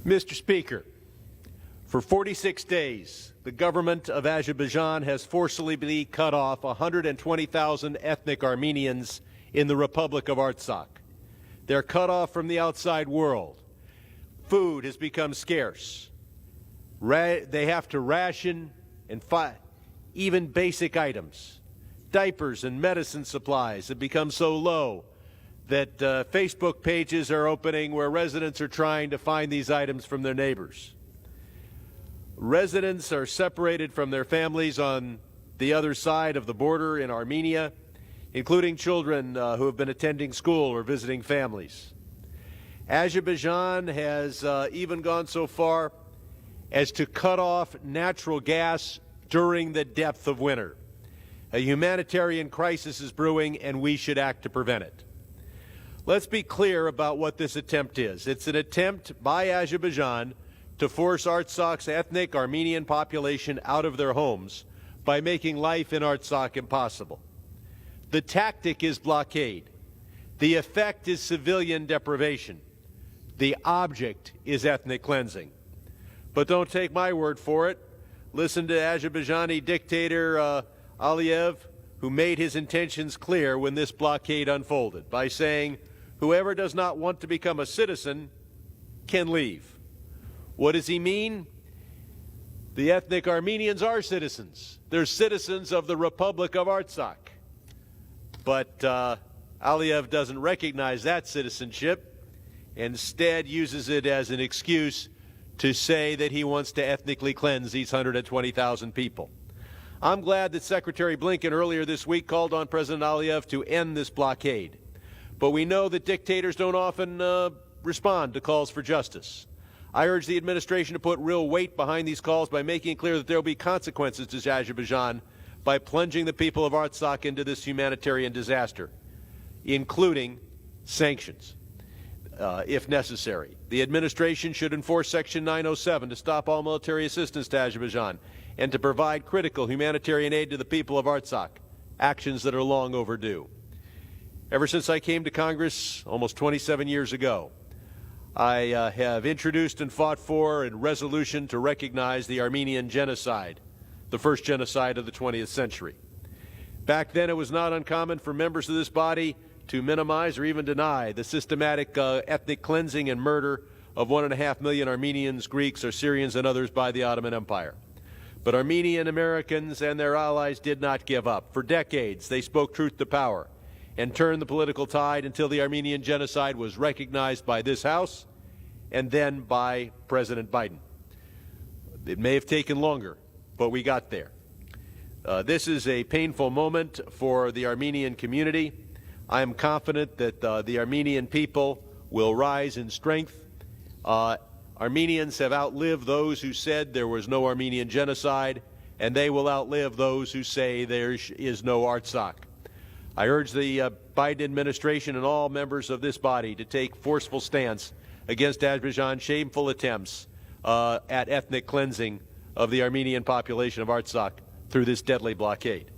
Mr. Speaker, for 46 days, the government of Azerbaijan has forcibly cut off 120,000 ethnic Armenians in the Republic of Artsakh. They're cut off from the outside world. Food has become scarce. They have to ration and even basic items. Diapers and medicine supplies have become so low that Facebook pages are opening where residents are trying to find these items from their neighbors. Residents are separated from their families on the other side of the border in Armenia, including children who have been attending school or visiting families. Azerbaijan has even gone so far as to cut off natural gas during the depth of winter. A humanitarian crisis is brewing, and we should act to prevent it. Let's be clear about what this attempt is. It's an attempt by Azerbaijan to force Artsakh's ethnic Armenian population out of their homes by making life in Artsakh impossible. The tactic is blockade. The effect is civilian deprivation. The object is ethnic cleansing. But don't take my word for it. Listen to Azerbaijani dictator Aliyev, who made his intentions clear when this blockade unfolded by saying, whoever does not want to become a citizen can leave. What does he mean? The ethnic Armenians are citizens. They're citizens of the Republic of Artsakh. But Aliyev doesn't recognize that citizenship, instead uses it as an excuse to say that he wants to ethnically cleanse these 120,000 people. I'm glad that Secretary Blinken earlier this week called on President Aliyev to end this blockade. But we know that dictators don't often respond to calls for justice. I urge the administration to put real weight behind these calls by making it clear that there will be consequences to Azerbaijan by plunging the people of Artsakh into this humanitarian disaster, including sanctions, if necessary. The administration should enforce Section 907 to stop all military assistance to Azerbaijan and to provide critical humanitarian aid to the people of Artsakh, actions that are long overdue. Ever since I came to Congress almost 27 years ago, I have introduced and fought for a resolution to recognize the Armenian genocide, the first genocide of the 20th century. Back then, it was not uncommon for members of this body to minimize or even deny the systematic ethnic cleansing and murder of 1.5 million Armenians, Greeks, Assyrians, and others by the Ottoman Empire. But Armenian Americans and their allies did not give up. For decades, they spoke truth to power and turned the political tide until the Armenian genocide was recognized by this House and then by President Biden. It may have taken longer, but we got there. This is a painful moment for the Armenian community. I am confident that the Armenian people will rise in strength. Armenians have outlived those who said there was no Armenian genocide, and they will outlive those who say there is no Artsakh. I urge the Biden administration and all members of this body to take forceful stance against Azerbaijan's shameful attempts at ethnic cleansing of the Armenian population of Artsakh through this deadly blockade.